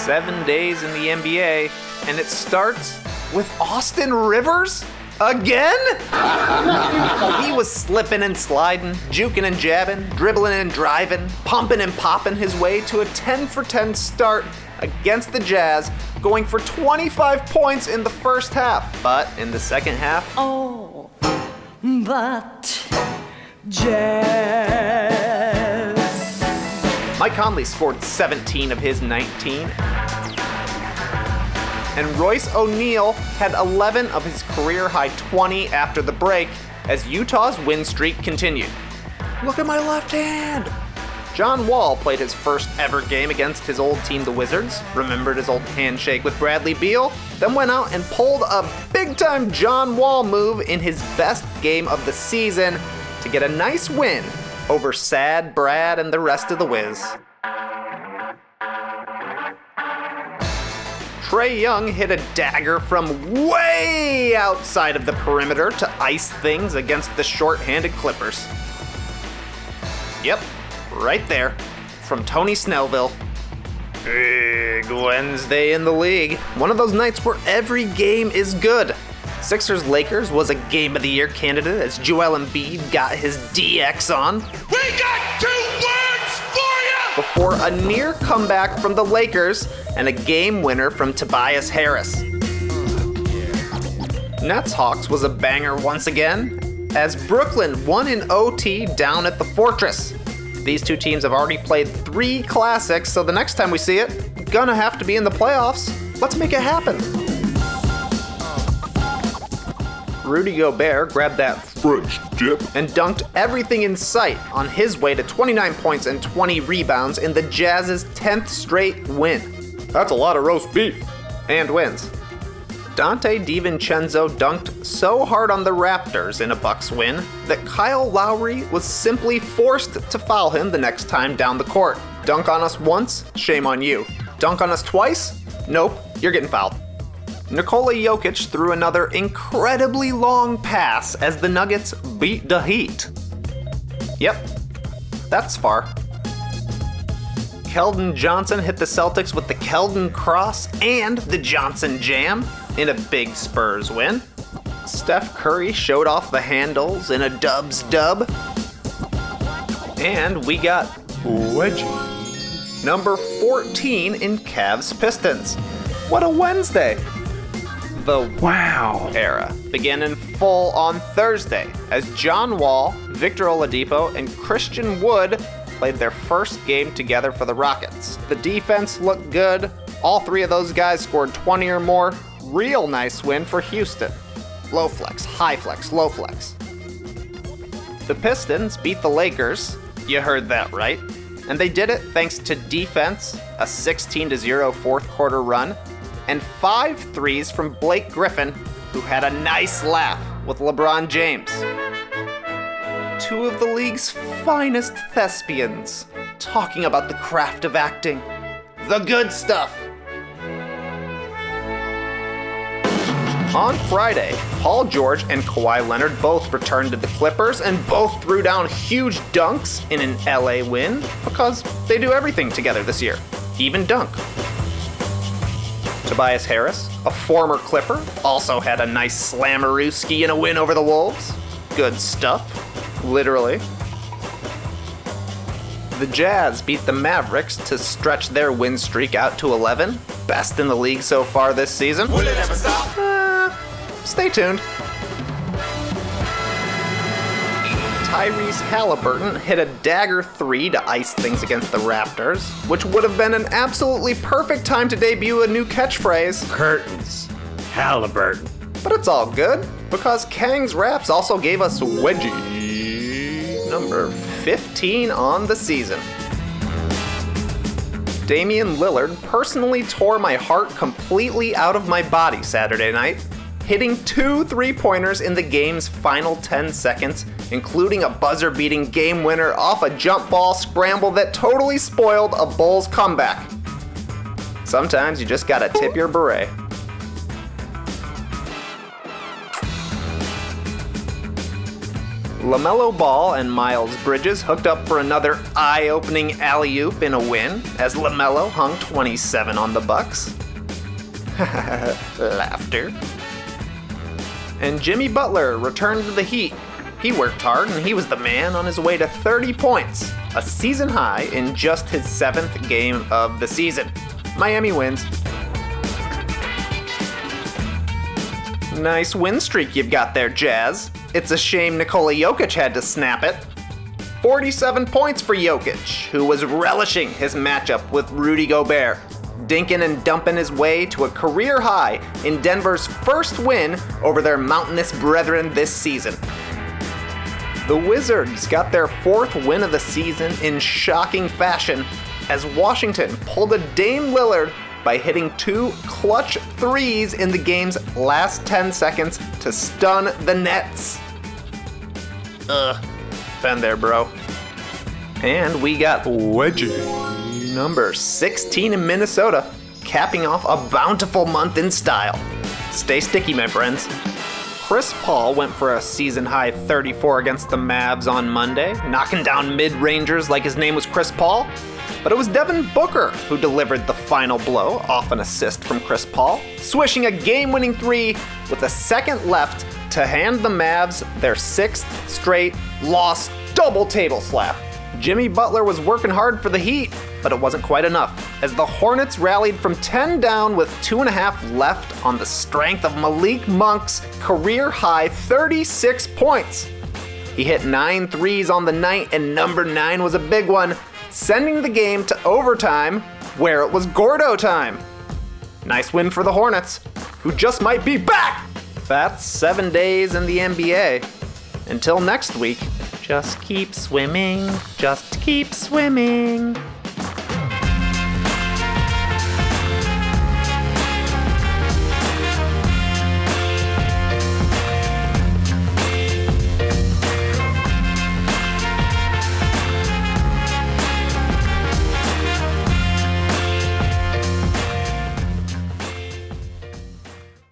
7 days in the NBA, and it starts with Austin Rivers? Again? He was slipping and sliding, juking and jabbing, dribbling and driving, pumping and popping his way to a 10-for-10 start against the Jazz, going for 25 points in the first half. But in the second half, oh, but Jazz. Mike Conley scored 17 of his 19. And Royce O'Neal had 11 of his career-high 20 after the break as Utah's win streak continued. Look at my left hand! John Wall played his first ever game against his old team, the Wizards, remembered his old handshake with Bradley Beal, then went out and pulled a big-time John Wall move in his best game of the season to get a nice win over Sad Brad and the rest of the Wiz. Trae Young hit a dagger from way outside of the perimeter to ice things against the short-handed Clippers. Yep, right there, from Tony Snellville. Big Wednesday in the league. One of those nights where every game is good. Sixers-Lakers was a Game of the Year candidate as Joel Embiid got his DX on. We got 2 words for you! Before a near comeback from the Lakers and a game winner from Tobias Harris. Nets-Hawks was a banger once again, as Brooklyn won in OT down at the Fortress. These two teams have already played 3 classics, so the next time we see it, gonna have to be in the playoffs. Let's make it happen. Rudy Gobert grabbed that French dip and dunked everything in sight on his way to 29 points and 20 rebounds in the Jazz's 10th straight win. That's a lot of roast beef. And wins. Dante DiVincenzo dunked so hard on the Raptors in a Bucks win that Kyle Lowry was simply forced to foul him the next time down the court. Dunk on us once, shame on you. Dunk on us twice? Nope, you're getting fouled. Nikola Jokic threw another incredibly long pass as the Nuggets beat the Heat. Yep, that's far. Keldon Johnson hit the Celtics with the Keldon Cross and the Johnson Jam in a big Spurs win. Steph Curry showed off the handles in a Dubs dub. And we got Wedgie, number 14 in Cavs Pistons. What a Wednesday! The wow era began in full on Thursday as John Wall, Victor Oladipo, and Christian Wood played their first game together for the Rockets. The defense looked good. All 3 of those guys scored 20 or more. Real nice win for Houston. Low flex, high flex, low flex. The Pistons beat the Lakers. You heard that right. And they did it thanks to defense, a 16-0 fourth quarter run, and 5 threes from Blake Griffin, who had a nice laugh with LeBron James. 2 of the league's finest thespians, talking about the craft of acting. The good stuff. On Friday, Paul George and Kawhi Leonard both returned to the Clippers and both threw down huge dunks in an LA win because they do everything together this year, even dunk. Tobias Harris, a former Clipper, also had a nice slammerooski in a win over the Wolves. Good stuff, literally. The Jazz beat the Mavericks to stretch their win streak out to 11, best in the league so far this season. Will it ever stop? Stay tuned. Tyrese Halliburton hit a dagger 3 to ice things against the Raptors, which would have been an absolutely perfect time to debut a new catchphrase, Curtains, Halliburton. But it's all good, because Kang's Raps also gave us Wedgie, number 15 on the season. Damian Lillard personally tore my heart completely out of my body Saturday night, hitting 2 3-pointers in the game's final 10 seconds, including a buzzer-beating game winner off a jump ball scramble that totally spoiled a Bulls comeback. Sometimes you just gotta tip your beret. LaMelo Ball and Miles Bridges hooked up for another eye-opening alley-oop in a win, as LaMelo hung 27 on the Bucks. Laughter. And Jimmy Butler returned to the Heat. He worked hard and he was the man on his way to 30 points, a season high in just his 7th game of the season. Miami wins. Nice win streak you've got there, Jazz. It's a shame Nikola Jokic had to snap it. 47 points for Jokic, who was relishing his matchup with Rudy Gobert, dinking and dumping his way to a career high in Denver's first win over their mountainous brethren this season. The Wizards got their 4th win of the season in shocking fashion as Washington pulled a Dame Lillard by hitting 2 clutch threes in the game's last 10 seconds to stun the Nets. Been there, bro. And we got wedgie number 16 in Minnesota, capping off a bountiful month in style. Stay sticky, my friends. Chris Paul went for a season-high 34 against the Mavs on Monday, knocking down mid-rangers like his name was Chris Paul. But it was Devin Booker who delivered the final blow off an assist from Chris Paul, swishing a game-winning 3 with a second left to hand the Mavs their 6th straight loss double table slap. Jimmy Butler was working hard for the Heat, but it wasn't quite enough, as the Hornets rallied from 10 down with 2.5 left on the strength of Malik Monk's career-high 36 points. He hit 9 threes on the night, and number 9 was a big one, sending the game to overtime, where it was Gordo time. Nice win for the Hornets, who just might be back! That's 7 days in the NBA. Until next week, just keep swimming, just keep swimming.